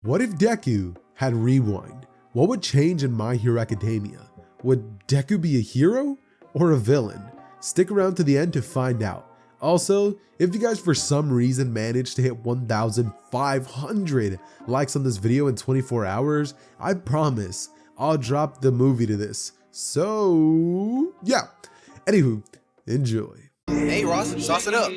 What if Deku had rewind? What would change in My Hero Academia? Would Deku be a hero or a villain? Stick around to the end to find out. Also, if you guys for some reason managed to hit 1,500 likes on this video in 24 hours, I promise I'll drop the movie to this. So, yeah. Anywho, enjoy. Hey Ross, sauce it up.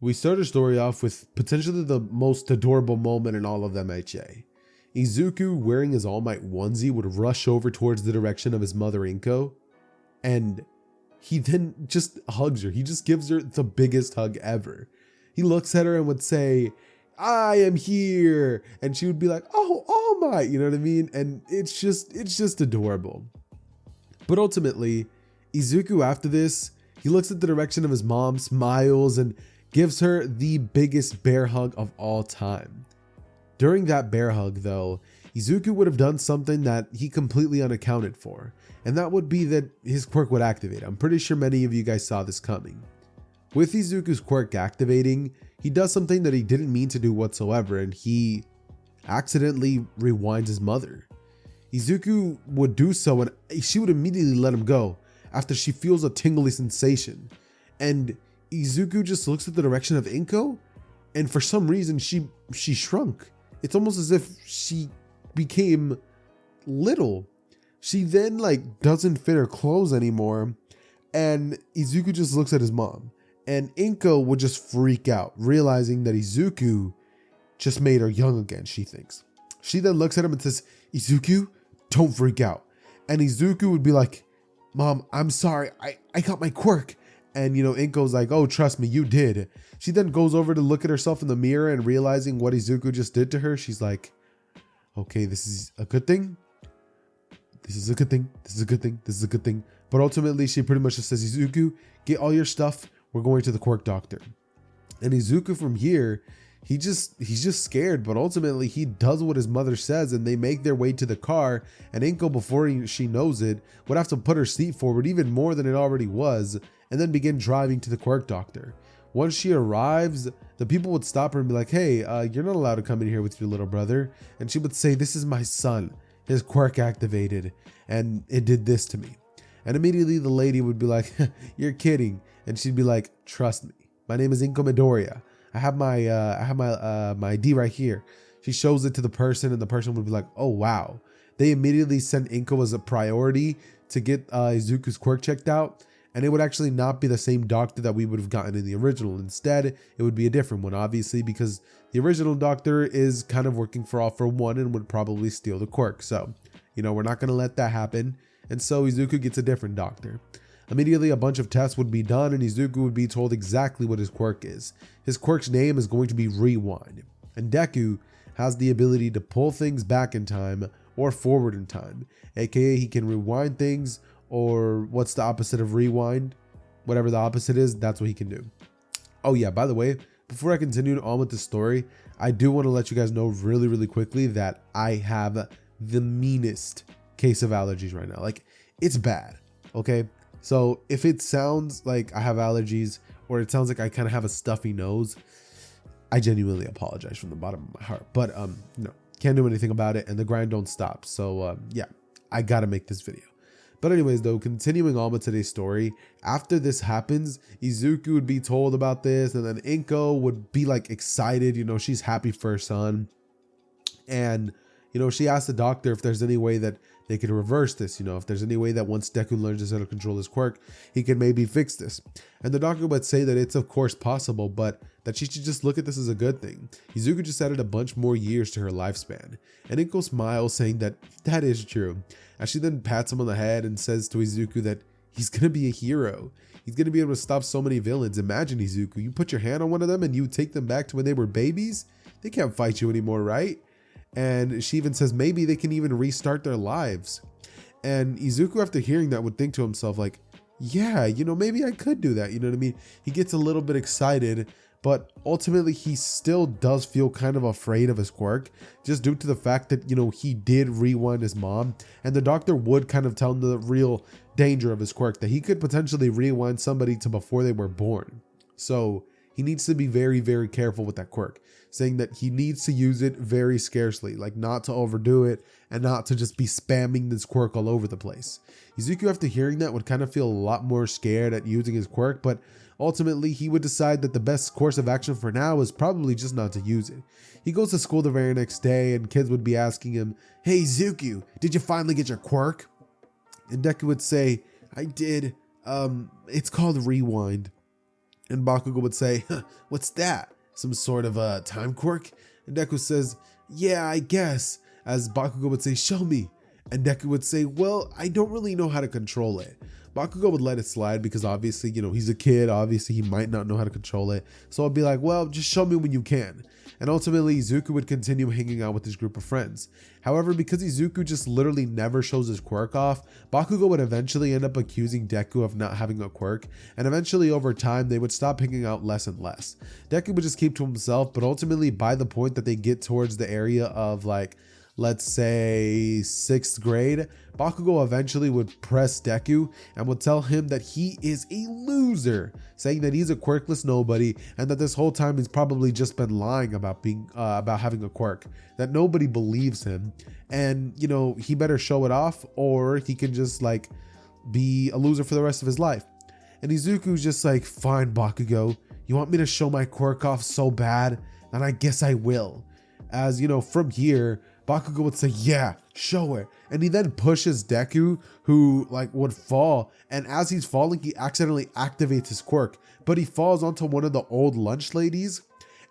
We start our story off with potentially the most adorable moment in all of MHA. Izuku, wearing his All Might onesie, would rush over towards the direction of his mother Inko, and he then just hugs her. He just gives her the biggest hug ever. He looks at her and would say, "I am here," and she would be like, "Oh, All Might," you know what I mean? And it's just adorable. But ultimately, Izuku after this, he looks at the direction of his mom, smiles, and gives her the biggest bear hug of all time. During that bear hug though, Izuku would have done something that he completely unaccounted for, and that would be that his quirk would activate. I'm pretty sure many of you guys saw this coming. With Izuku's quirk activating, he does something that he didn't mean to do whatsoever, and he accidentally rewinds his mother. Izuku would do so and she would immediately let him go after she feels a tingly sensation, and Izuku just looks at the direction of Inko, and for some reason she shrunk. It's almost as if she became little. She then doesn't fit her clothes anymore, and Izuku just looks at his mom, and Inko would just freak out, realizing that Izuku just made her young again, she thinks. She then looks at him and says, "Izuku, don't freak out." And Izuku would be like, "Mom, I'm sorry, I got my quirk." And Inko's like, "Oh, trust me, you did." She then goes over to look at herself in the mirror, and realizing what Izuku just did to her, she's like, "Okay, this is a good thing. This is a good thing. This is a good thing. This is a good thing." But ultimately, she pretty much just says, "Izuku, get all your stuff. We're going to the quirk doctor." And Izuku from here, he's just scared, but ultimately he does what his mother says, and they make their way to the car, and Inko, before she knows it, would have to put her seat forward even more than it already was, and then begin driving to the quirk doctor. Once she arrives, the people would stop her and be like, "Hey, you're not allowed to come in here with your little brother." And she would say, "This is my son. His quirk activated, and it did this to me." And immediately the lady would be like, "You're kidding." And she'd be like, "Trust me. My name is Inko Midoriya. I have my ID right here." She shows it to the person, and the person would be like, "Oh wow." They immediately sent Inko as a priority to get Izuku's quirk checked out, and it would actually not be the same doctor that we would have gotten in the original. Instead, it would be a different one, obviously, because the original doctor is kind of working for All For One and would probably steal the quirk. So, we're not going to let that happen. And so Izuku gets a different doctor. Immediately, a bunch of tests would be done, and Izuku would be told exactly what his quirk is. His quirk's name is going to be Rewind. And Deku has the ability to pull things back in time or forward in time, aka he can rewind things, or what's the opposite of rewind? Whatever the opposite is, that's what he can do. Oh yeah, by the way, before I continue on with the story, I do want to let you guys know really quickly that I have the meanest case of allergies right now. It's bad, okay? So if it sounds like I have allergies, or it sounds like I kind of have a stuffy nose, I genuinely apologize from the bottom of my heart. But no, can't do anything about it, and the grind don't stop. So yeah, I gotta make this video. But anyways though, continuing on with today's story, after this happens, Izuku would be told about this, and then Inko would be excited, she's happy for her son. And she asked the doctor if there's any way that they could reverse this, if there's any way that once Deku learns how to control his quirk, he can maybe fix this. And the doctor would say that it's of course possible, but that she should just look at this as a good thing. Izuku just added a bunch more years to her lifespan. And Inko smiles, saying that that is true, as she then pats him on the head and says to Izuku that he's gonna be a hero. He's gonna be able to stop so many villains. Imagine, Izuku, you put your hand on one of them and you take them back to when they were babies. They can't fight you anymore, right? And she even says maybe they can even restart their lives. And Izuku, after hearing that, would think to himself like, yeah, maybe I could do that. You know what I mean? He gets a little bit excited, but ultimately he still does feel kind of afraid of his quirk, just due to the fact that, he did rewind his mom, and the doctor would kind of tell him the real danger of his quirk, that he could potentially rewind somebody to before they were born. So he needs to be very, very careful with that quirk, saying that he needs to use it very scarcely, like not to overdo it and not to just be spamming this quirk all over the place. Izuku, after hearing that, would kind of feel a lot more scared at using his quirk, but ultimately he would decide that the best course of action for now is probably just not to use it. He goes to school the very next day, and kids would be asking him, "Hey Izuku, did you finally get your quirk?" And Deku would say, "I did. It's called Rewind." And Bakugo would say, "Huh, what's that? Some sort of a time quirk?" And Deku says, "Yeah, I guess." As Bakugo would say, "Show me." And Deku would say, "Well, I don't really know how to control it." Bakugo would let it slide because obviously, he's a kid. Obviously, he might not know how to control it. So I'd be like, "Well, just show me when you can." And ultimately, Izuku would continue hanging out with his group of friends. However, because Izuku just literally never shows his quirk off, Bakugo would eventually end up accusing Deku of not having a quirk, and eventually over time, they would stop hanging out less and less. Deku would just keep to himself, but ultimately by the point that they get towards the area of like, let's say 6th grade, Bakugo eventually would press Deku and would tell him that he is a loser, saying that he's a quirkless nobody and that this whole time he's probably just been lying about having a quirk, that nobody believes him, and he better show it off or he can just like be a loser for the rest of his life. And Izuku's just like, "Fine, Bakugo, you want me to show my quirk off so bad? And I guess I will." As from here, Bakugo would say, "Yeah, show it." And he then pushes Deku, who like would fall. And as he's falling, he accidentally activates his quirk, but he falls onto one of the old lunch ladies.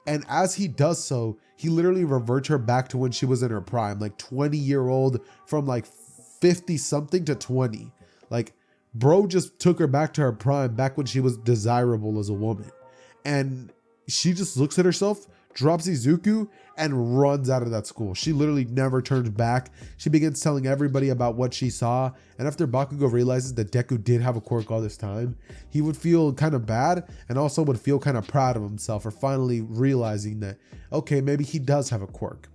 And as he does so, he literally reverts her back to when she was in her prime, like 20-year-old, from like 50 something to 20. Like, bro just took her back to her prime, back when she was desirable as a woman. And she just looks at herself, drops Izuku, and runs out of that school. She literally never turns back. She begins telling everybody about what she saw. And after Bakugo realizes that Deku did have a quirk all this time, he would feel kind of bad and also would feel kind of proud of himself for finally realizing that, okay, maybe he does have a quirk,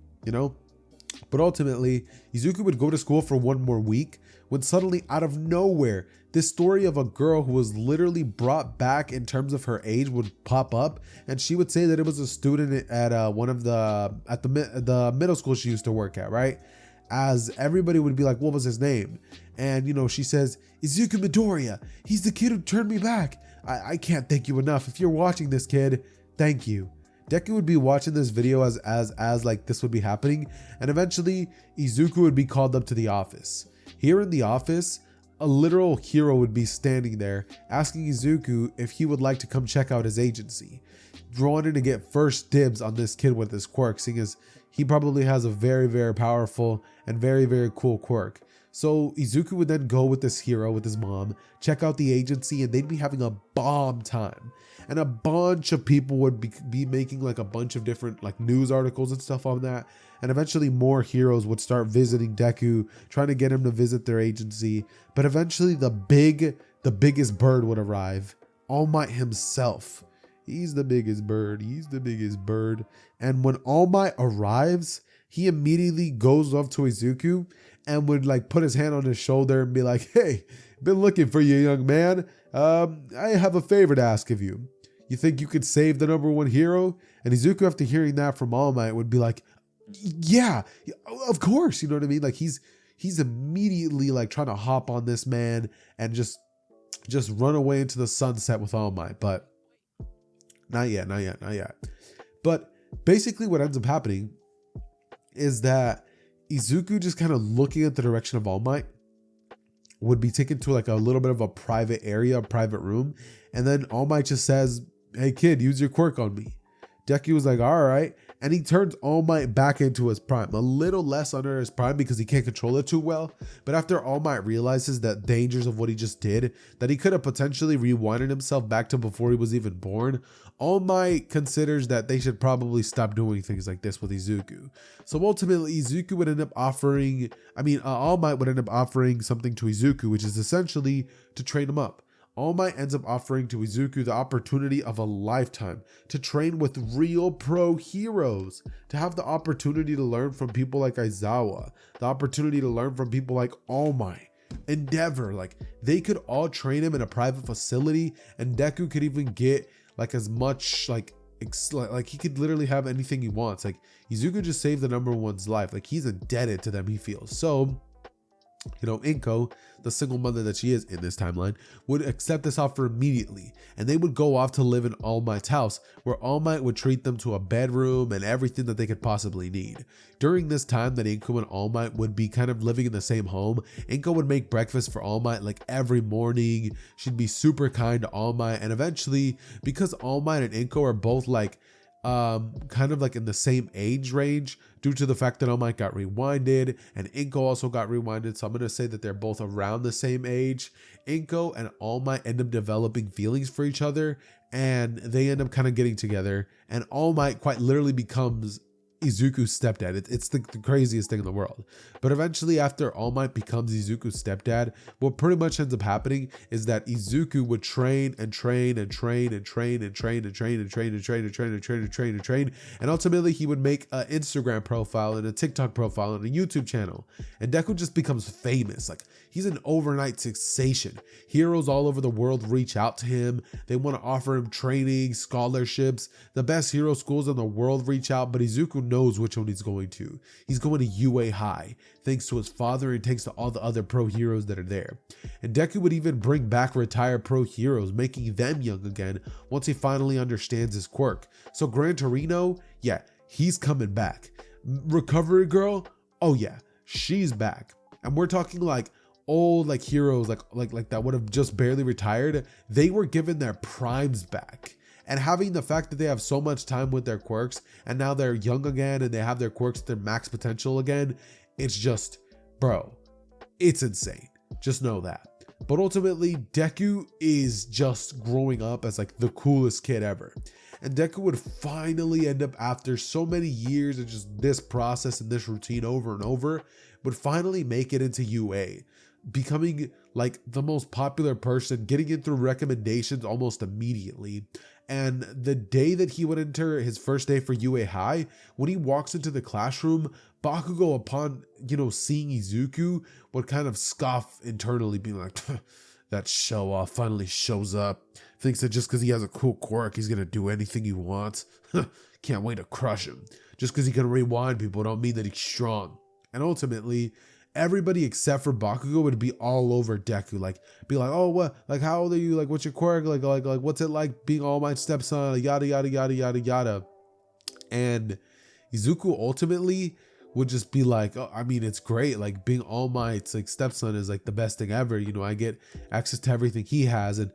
But ultimately, Izuku would go to school for one more week when suddenly, out of nowhere, this story of a girl who was literally brought back in terms of her age would pop up, and she would say that it was a student at the middle school she used to work at, right? As everybody would be like, "What was his name?" And she says, "Izuku Midoriya. He's the kid who turned me back. I can't thank you enough. If you're watching this, kid, thank you." Deku would be watching this video as like this would be happening, and eventually Izuku would be called up to the office. Here in the office, a literal hero would be standing there asking Izuku if he would like to come check out his agency, wanting to get first dibs on this kid with his quirk, seeing as he probably has a very, very powerful and very, very cool quirk. So Izuku would then go with this hero, with his mom, check out the agency, and they'd be having a bomb time. And a bunch of people would be making like a bunch of different like news articles and stuff on that. And eventually more heroes would start visiting Deku, trying to get him to visit their agency. But eventually the biggest bird would arrive. All Might himself. He's the biggest bird. He's the biggest bird. And when All Might arrives, he immediately goes up to Izuku and would like put his hand on his shoulder and be like, "Hey, been looking for you, young man. I have a favor to ask of you. You think you could save the #1 hero?" And Izuku, after hearing that from All Might, would be like, "Yeah, of course." You know what I mean? Like he's immediately like trying to hop on this man and just run away into the sunset with All Might. But not yet. But basically what ends up happening is that Izuku, just kind of looking at the direction of All Might, would be taken to like a little bit of a private area, a private room. And then All Might just says, "Hey kid, use your quirk on me." Deku was like, all right. And he turns All Might back into his prime. A little less under his prime because he can't control it too well. But after All Might realizes the dangers of what he just did, that he could have potentially rewinded himself back to before he was even born, All Might considers that they should probably stop doing things like this with Izuku. So ultimately, Izuku would end up offering, All Might would end up offering something to Izuku, which is essentially to train him up. All Might ends up offering to Izuku the opportunity of a lifetime to train with real pro heroes, to have the opportunity to learn from people like Aizawa, the opportunity to learn from people like All Might, Endeavor. Like, they could all train him in a private facility, and Deku could even get like as much like he could literally have anything he wants. Like, Izuku just saved the number one's life. Like, he's indebted to them, he feels. So, Inko, the single mother that she is in this timeline, would accept this offer immediately, and they would go off to live in All Might's house, where All Might would treat them to a bedroom and everything that they could possibly need. During this time that Inko and All Might would be kind of living in the same home, Inko would make breakfast for All Might like every morning. She'd be super kind to All Might, and eventually, because All Might and Inko are both like kind of like in the same age range, due to the fact that All Might got rewinded and Inko also got rewinded, so I'm going to say that they're both around the same age. Inko and All Might end up developing feelings for each other, and they end up kind of getting together, and All Might quite literally becomes Izuku's stepdad. It's the craziest thing in the world. But eventually, after All Might becomes Izuku's stepdad, what pretty much ends up happening is that Izuku would train and train and train and train and train and train and train and train and train and train and train and train, and ultimately he would make an Instagram profile and a TikTok profile and a YouTube channel, and Deku just becomes famous. Like, he's an overnight sensation. Heroes all over the world reach out to him. They want to offer him training, scholarships. The best hero schools in the world reach out, but Izuku knows which one he's going to. He's going to UA High, thanks to his father and thanks to all the other pro heroes that are there. And Deku would even bring back retired pro heroes, making them young again once he finally understands his quirk. So Gran Torino, yeah, he's coming back. Recovery Girl, oh yeah, she's back. And we're talking like old like heroes like that would have just barely retired. They were given their primes back. And having the fact that they have so much time with their quirks, and now they're young again and they have their quirks at their max potential again, it's just, bro, it's insane. Just know that. But ultimately, Deku is just growing up as like the coolest kid ever. And Deku would finally end up, after so many years of just this process and this routine over and over, would finally make it into UA, becoming like the most popular person, getting in through recommendations almost immediately. And the day that he would enter his first day for UA High, when he walks into the classroom, Bakugo, upon, seeing Izuku, would kind of scoff internally, being like, that show-off finally shows up. Thinks that just because he has a cool quirk, he's going to do anything he wants. Can't wait to crush him. Just because he can rewind people don't mean that he's strong. And ultimately, everybody except for Bakugo would be all over Deku, like be like, oh, what, like, how old are you, like, what's your quirk, like what's it like being All Might's stepson, like, yada yada yada yada yada. And Izuku ultimately would just be like, oh, it's great, like being All Might's like stepson is like the best thing ever. I get access to everything he has, and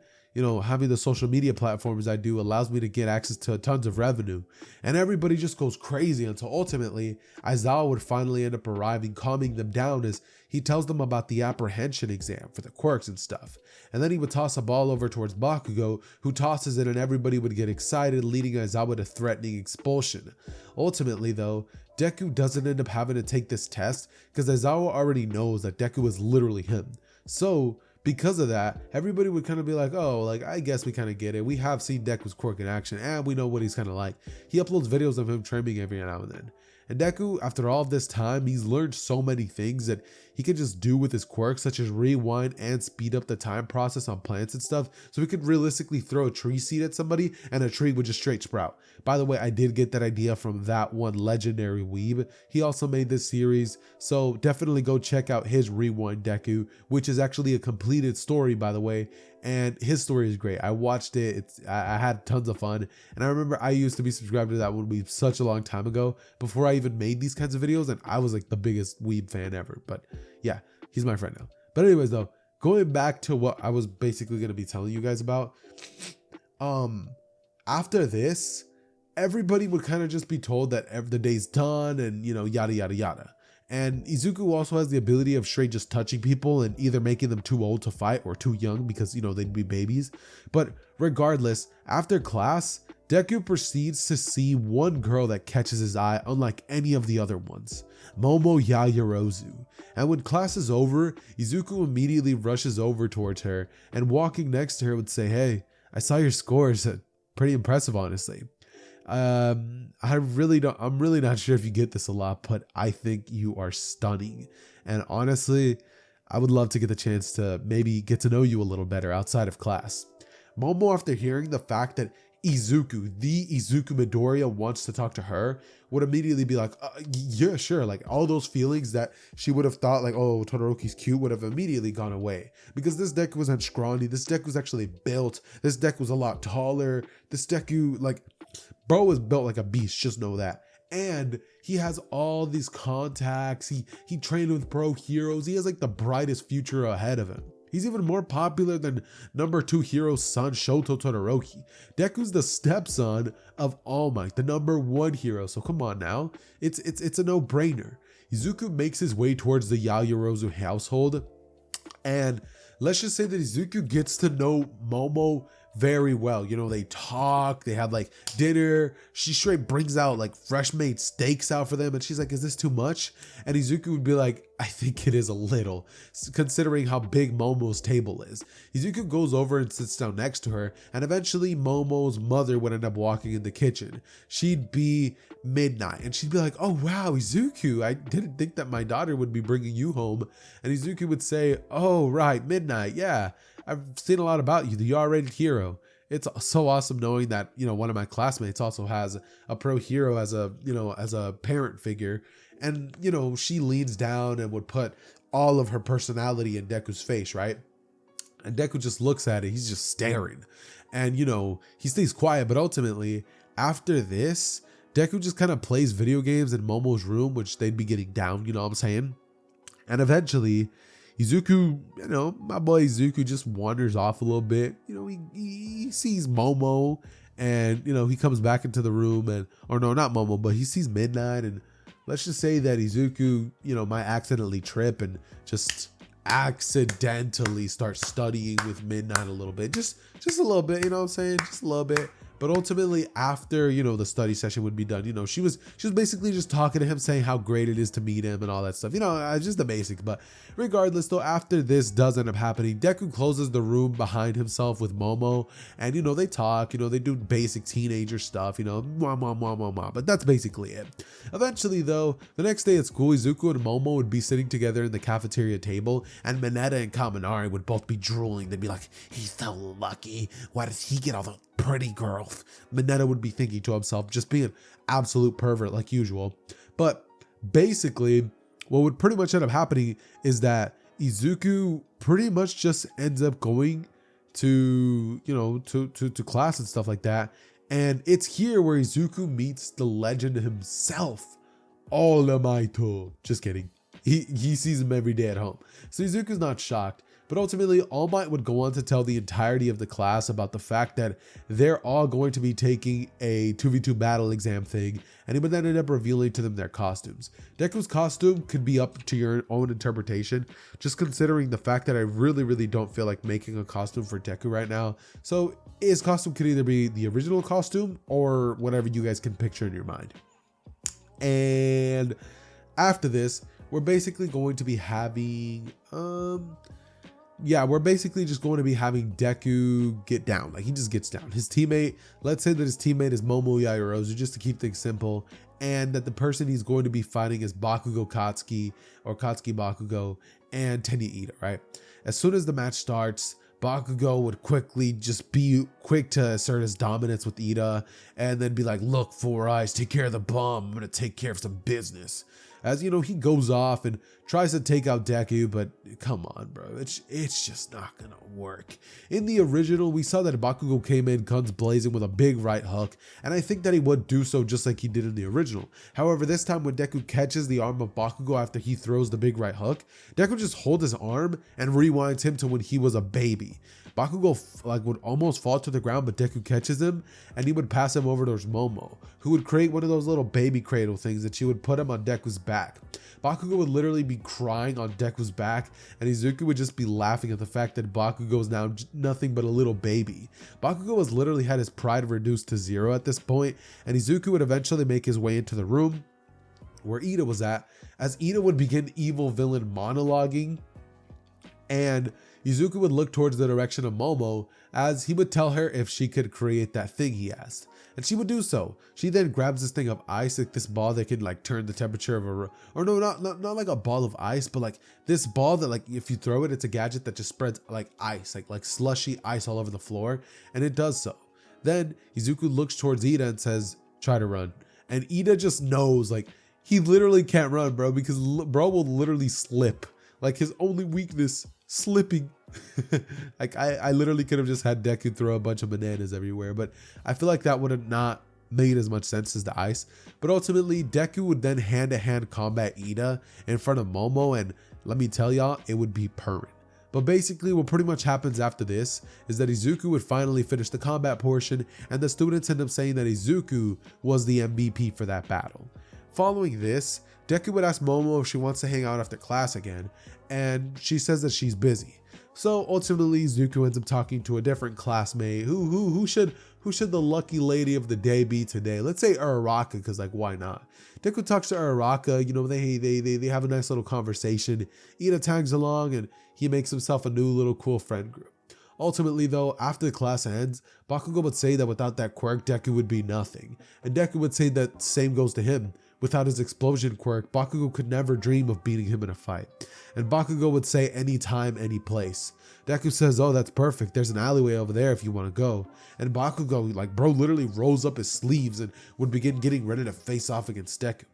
having the social media platforms I do allows me to get access to tons of revenue. And everybody just goes crazy until ultimately Aizawa would finally end up arriving, calming them down as he tells them about the apprehension exam for the quirks and stuff. And then he would toss a ball over towards Bakugo, who tosses it, and everybody would get excited, leading Aizawa to threatening expulsion. Ultimately though, Deku doesn't end up having to take this test because Aizawa already knows that Deku is literally him. So because of that, everybody would kind of be like, oh, like, I guess we kind of get it. We have seen Deku's quirk in action, and we know what he's kind of like. He uploads videos of him training every now and then. And Deku, after all of this time, he's learned so many things that he can just do with his quirks, such as rewind and speed up the time process on plants and stuff. So he could realistically throw a tree seed at somebody and a tree would just straight sprout. By the way, I did get that idea from that one legendary weeb. He also made this series, so definitely go check out his Rewind Deku, which is actually a completed story, by the way. And his story is great. I watched it. I had tons of fun. And I remember I used to be subscribed to that one weeb such a long time ago, before I even made these kinds of videos. And I was like the biggest weeb fan ever. But yeah, he's my friend now. But anyways though, going back to what I was basically going to be telling you guys about. After this, everybody would kind of just be told that the day's done and, yada, yada, yada. And Izuku also has the ability of straight just touching people and either making them too old to fight or too young because, they'd be babies. But regardless, after class, Deku proceeds to see one girl that catches his eye unlike any of the other ones, Momo Yaoyorozu. And when class is over, Izuku immediately rushes over towards her and walking next to her would say, "Hey, I saw your scores. Pretty impressive, honestly." I'm really not sure if you get this a lot, but I think you are stunning. And honestly, I would love to get the chance to maybe get to know you a little better outside of class. Momo, after hearing the fact that the Izuku Midoriya wants to talk to her, would immediately be like, yeah, sure. Like all those feelings that she would have thought like, oh, Todoroki's cute would have immediately gone away because this Deku wasn't scrawny. This Deku was actually built. This Deku was a lot taller. This Deku, like, bro was built like a beast. Just know that. And he has all these contacts. He trained with pro heroes. He has like the brightest future ahead of him. He's even more popular than number 2 hero's son, Shoto Todoroki. Deku's the stepson of All Might, the number 1 hero. So come on now. It's a no-brainer. Izuku makes his way towards the Yaoyorozu household. And let's just say that Izuku gets to know Momo very well. They talk, they have like dinner. She straight brings out like fresh made steaks out for them. And she's like, "Is this too much?" And Izuku would be like, "I think it is a little, considering how big Momo's table is." Izuku goes over and sits down next to her. And eventually Momo's mother would end up walking in the kitchen. She'd be Midnight. And she'd be like, "Oh wow, Izuku, I didn't think that my daughter would be bringing you home." And Izuku would say, "Oh right, Midnight, yeah. I've seen a lot about you, the R-rated hero." It's so awesome knowing that, one of my classmates also has a pro hero as a parent figure. And, she leans down and would put all of her personality in Deku's face, right? And Deku just looks at it. He's just staring. And, he stays quiet. But ultimately, after this, Deku just kind of plays video games in Momo's room, which they'd be getting down, you know what I'm saying? And eventually, Izuku, my boy Izuku just wanders off a little bit. He sees Momo and, he comes back into the room or no, not Momo, but he sees Midnight. And let's just say that Izuku, might accidentally trip and just accidentally start studying with Midnight a little bit. Just a little bit, you know what I'm saying? Just a little bit. But ultimately, after, the study session would be done, she was basically just talking to him, saying how great it is to meet him and all that stuff. Just the basics. But regardless, though, after this does end up happening, Deku closes the room behind himself with Momo. And, they talk, they do basic teenager stuff, mwah, mwah, mwah, mwah, mwah. But that's basically it. Eventually, though, the next day at school, Izuku and Momo would be sitting together in the cafeteria table. And Mineta and Kaminari would both be drooling. They'd be like, "He's so lucky. Why does he get all the pretty girl?" Mineta would be thinking to himself, just being an absolute pervert like usual. But basically, what would pretty much end up happening is that Izuku pretty much just ends up going to, to class and stuff like that. And it's here where Izuku meets the legend himself, All Might. Just kidding. He sees him every day at home. So Izuku's not shocked. But ultimately, All Might would go on to tell the entirety of the class about the fact that they're all going to be taking a 2v2 battle exam thing, and he would then end up revealing to them their costumes. Deku's costume could be up to your own interpretation, just considering the fact that I really, really don't feel like making a costume for Deku right now. So his costume could either be the original costume or whatever you guys can picture in your mind. And after this, we're basically going to be having... we're basically just going to be having Deku get down. Like, he just gets down. His teammate, let's say that his teammate is Momo Yaoyorozu, just to keep things simple, and that the person he's going to be fighting is Bakugo Katsuki, or Katsuki Bakugo, and Tenya Ida, right? As soon as the match starts, Bakugo would quickly just be quick to assert his dominance with Ida, and then be like, "Look, Four Eyes, take care of the bomb. I'm going to take care of some business." as you know, he goes off and tries to take out Deku, but come on, bro, it's just not gonna work. In the original, we saw that Bakugo came in guns blazing with a big right hook, and I think that he would do so just like he did in the original. However, this time when Deku catches the arm of Bakugo after he throws the big right hook, Deku just holds his arm and rewinds him to when he was a baby. Bakugo would almost fall to the ground, but Deku catches him and he would pass him over towards Momo, who would create one of those little baby cradle things that she would put him on Deku's back. Bakugo would literally be crying on Deku's back, and Izuku would just be laughing at the fact that Bakugo is now nothing but a little baby. Bakugo has literally had his pride reduced to zero at this point, and Izuku would eventually make his way into the room where Ida was at, as Ida would begin evil villain monologuing, and Izuku would look towards the direction of Momo as he would tell her if she could create that thing he asked. And she would do so. She then grabs this thing of ice, like this ball that can like turn the temperature of a, or no, not like a ball of ice, but like this ball that like if you throw it, it's a gadget that just spreads like ice, like slushy ice all over the floor. And it does so. Then Izuku looks towards Ida and says, try to run. And Ida just knows, like, he literally can't run, bro, because bro will literally slip. Like his only weakness, slipping. Like I literally could have just had Deku throw a bunch of bananas everywhere, but I feel like that would have not made as much sense as the ice. But ultimately, Deku would then hand-to-hand combat Ida in front of Momo, and let me tell y'all, it would be purring. But basically, what pretty much happens after this is that Izuku would finally finish the combat portion, and the students end up saying that Izuku was the MVP for that battle. Following this, Deku would ask Momo if she wants to hang out after class again, and she says that she's busy. So ultimately, Izuku ends up talking to a different classmate. Who should the lucky lady of the day be today? Let's say Uraraka, because like why not? Deku talks to Uraraka. You know, they have a nice little conversation. Ida tags along, and he makes himself a new little cool friend group. Ultimately though, after the class ends, Bakugo would say that without that quirk, Deku would be nothing, and Deku would say that same goes to him. Without his explosion quirk, Bakugo could never dream of beating him in a fight. And Bakugo would say anytime, any place. Deku says, oh, that's perfect. There's an alleyway over there if you want to go. And Bakugo, like, bro, literally rolls up his sleeves and would begin getting ready to face off against Deku.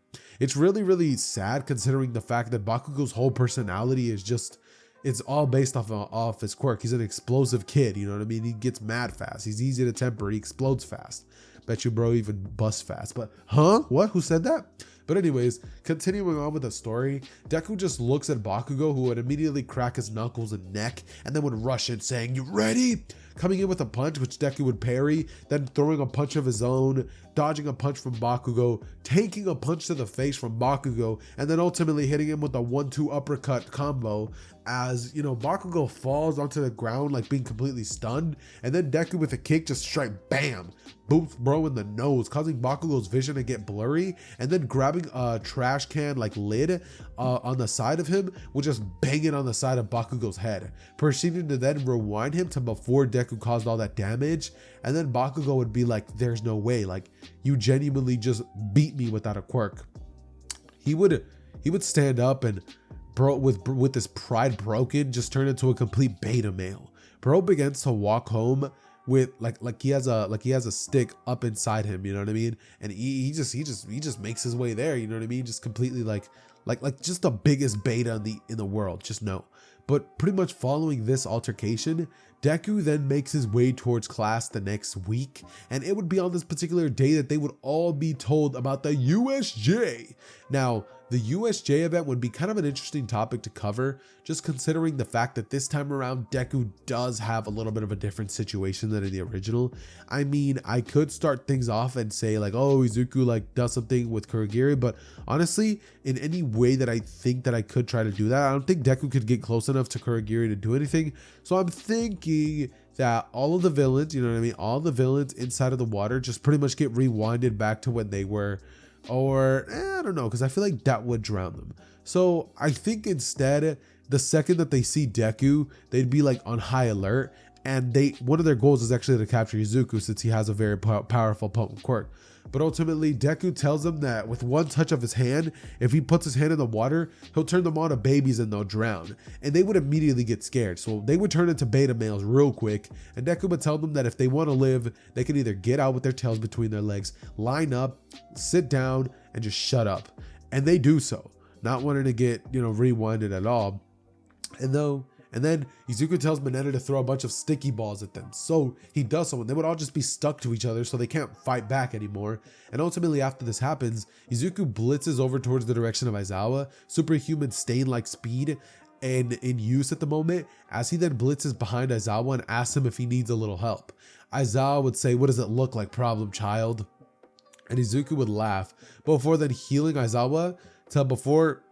It's really, really sad considering the fact that Bakugo's whole personality is just, it's all based off his quirk. He's an explosive kid, you know what I mean? He gets mad fast. He's easy to temper. He explodes fast. Bet you bro even busts fast. But huh? What? Who said that? But anyways, continuing on with the story, Deku just looks at Bakugo, who would immediately crack his knuckles and neck, and then would rush in saying, you ready? Coming in with a punch, which Deku would parry, then throwing a punch of his own, dodging a punch from Bakugo, taking a punch to the face from Bakugo, and then ultimately hitting him with a 1-2 uppercut combo as, you know, Bakugo falls onto the ground like being completely stunned, and then Deku with a kick just straight bam, boots bro in the nose, causing Bakugo's vision to get blurry, and then grabbing a trash can like lid on the side of him would just bang it on the side of Bakugo's head, proceeding to then rewind him to before Deku caused all that damage. And then Bakugo would be like, there's no way, like, you genuinely just beat me without a quirk. He would stand up and bro, with his pride broken, just turn into a complete beta male. Bro begins to walk home with like he has a stick up inside him, you know what I mean? And he just makes his way there, you know what I mean? Just completely like just the biggest beta in the world, just know. But pretty much following this altercation, Deku then makes his way towards class the next week, and it would be on this particular day that they would all be told about the USJ. Now, the USJ event would be kind of an interesting topic to cover, just considering the fact that this time around Deku does have a little bit of a different situation than in the original. I mean, I could start things off and say like, oh, Izuku like does something with Kurogiri, but honestly, in any way that I think that I could try to do that, I don't think Deku could get close enough to Kurogiri to do anything. So I'm thinking that all of the villains, you know what I mean, all the villains inside of the water just pretty much get rewinded back to when they were, or I don't know, because I feel like that would drown them. So I think instead, the second that they see Deku, they'd be like on high alert, and one of their goals is actually to capture Izuku, since he has a very powerful potent quirk. But ultimately, Deku tells them that with one touch of his hand, if he puts his hand in the water, he'll turn them on to babies and they'll drown. And they would immediately get scared. So they would turn into beta males real quick. And Deku would tell them that if they want to live, they can either get out with their tails between their legs, line up, sit down, and just shut up. And they do so. not wanting to get, rewinded at all. And then Izuku tells Mineta to throw a bunch of sticky balls at them. So he does so, and they would all just be stuck to each other, so they can't fight back anymore. And ultimately, after this happens, Izuku blitzes over towards the direction of Aizawa, superhuman stain-like speed and in use at the moment, as he then blitzes behind Aizawa and asks him if he needs a little help. Aizawa would say, "What does it look like, problem child?" And Izuku would laugh, before then healing Aizawa till before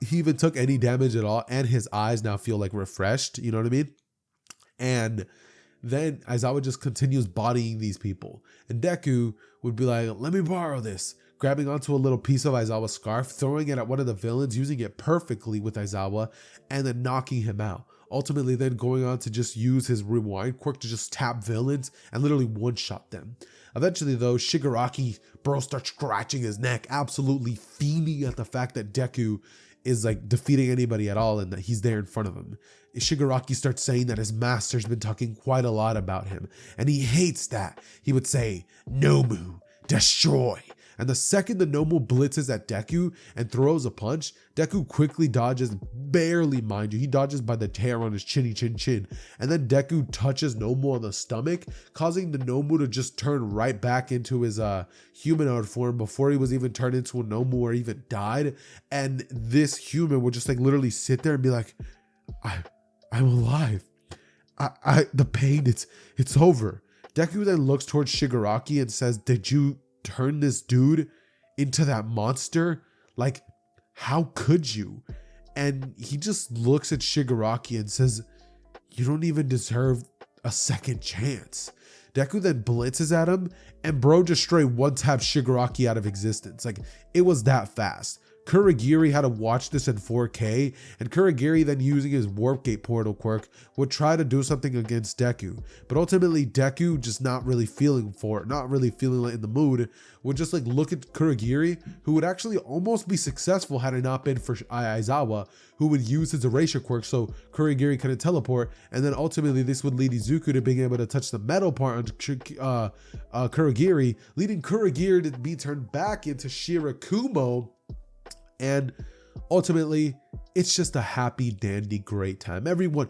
he even took any damage at all, and his eyes now feel like refreshed, you know what I mean? And then Aizawa just continues bodying these people, and Deku would be like, "Let me borrow this," grabbing onto a little piece of Aizawa's scarf, throwing it at one of the villains, using it perfectly with Aizawa, and then knocking him out. Ultimately then going on to just use his rewind quirk to just tap villains and literally one-shot them. Eventually though, Shigaraki, bro, starts scratching his neck, absolutely fiending at the fact that Deku is like defeating anybody at all and that he's there in front of him. Shigaraki starts saying that his master's been talking quite a lot about him, and he hates that. He would say, "Nomu, destroy." And the second the Nomu blitzes at Deku and throws a punch, Deku quickly dodges, barely mind you, he dodges by the hair on his chin. And then Deku touches Nomu on the stomach, causing the Nomu to just turn right back into his humanoid form before he was even turned into a Nomu or even died. And this human would just like literally sit there and be like, I'm alive. The pain, it's over. Deku then looks towards Shigaraki and says, "Did you turn this dude into that monster? Like, how could you?" And he just looks at Shigaraki and says, "You don't even deserve a second chance." Deku then blitzes at him, and bro just straight one-taps Shigaraki out of existence. Like, it was that fast. Kurogiri had to watch this in 4K, and Kurogiri then using his Warp Gate portal quirk would try to do something against Deku, but ultimately Deku just not really feeling like in the mood, would just like look at Kurogiri, who would actually almost be successful had it not been for Aizawa, who would use his erasure quirk so Kurogiri couldn't teleport, and then ultimately this would lead Izuku to being able to touch the metal part on Kurogiri, leading Kurogiri to be turned back into Shirakumo. And ultimately, it's just a happy, dandy, great time. Everyone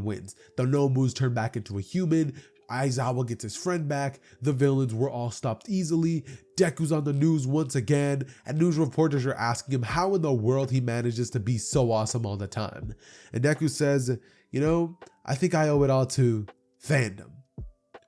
wins. The Nomus turn back into a human. Aizawa gets his friend back. The villains were all stopped easily. Deku's on the news once again, and news reporters are asking him how in the world he manages to be so awesome all the time. And Deku says, "I think I owe it all to fandom."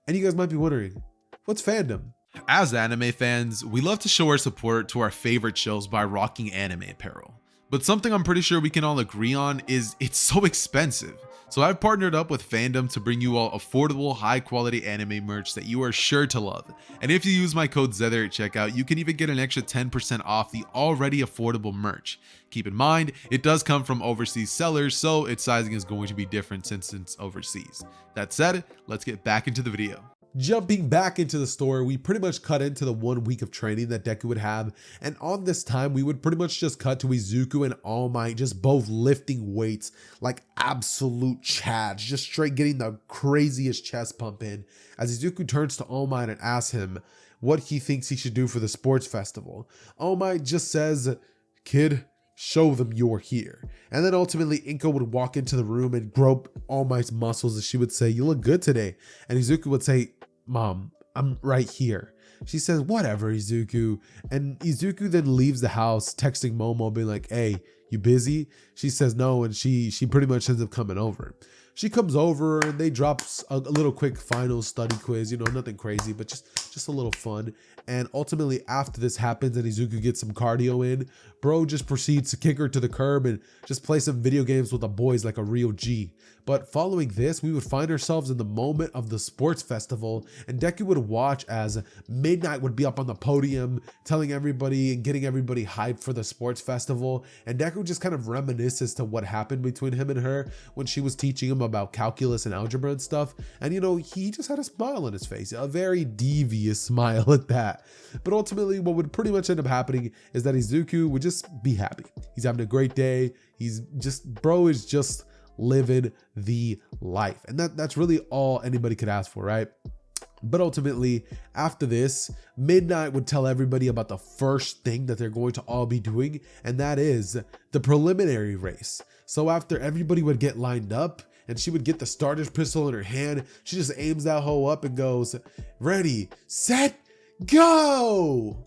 And you guys might be wondering, what's fandom? As anime fans, we love to show our support to our favorite shows by rocking anime apparel. But something I'm pretty sure we can all agree on is it's so expensive. So I've partnered up with Fandom to bring you all affordable, high quality anime merch that you are sure to love. And if you use my code Xehther at checkout, you can even get an extra 10% off the already affordable merch. Keep in mind, it does come from overseas sellers, so its sizing is going to be different since it's overseas. That said, let's get back into the video. Jumping back into the story, we pretty much cut into the 1 week of training that Deku would have, and on this time we would pretty much just cut to Izuku and All Might just both lifting weights like absolute chads, just straight getting the craziest chest pump in, as Izuku turns to All Might and asks him what he thinks he should do for the sports festival. All Might just says, "Kid, show them you're here." And then ultimately Inko would walk into the room and grope All Might's muscles, as she would say, "You look good today." And Izuku would say, "Mom, I'm right here." She says, "Whatever, Izuku." And Izuku then leaves the house, texting Momo, being like, "Hey, you busy?" She says no, and she pretty much ends up coming over. She comes over and they drop a little quick final study quiz, nothing crazy, but just a little fun. And ultimately after this happens and Izuku gets some cardio in, bro just proceeds to kick her to the curb and just play some video games with the boys like a real G. But following this, we would find ourselves in the moment of the sports festival, and Deku would watch as Midnight would be up on the podium telling everybody and getting everybody hyped for the sports festival. And Deku just kind of reminisces to what happened between him and her when she was teaching him about calculus and algebra and stuff. And he just had a smile on his face, a very devious smile at that. But ultimately what would pretty much end up happening is that Izuku would just be happy. He's having a great day. Bro is living the life. And that's really all anybody could ask for, right? But ultimately, after this, Midnight would tell everybody about the first thing that they're going to all be doing, and that is the preliminary race. So after everybody would get lined up, and she would get the starter's pistol in her hand, she just aims that hoe up and goes, ready, set, go!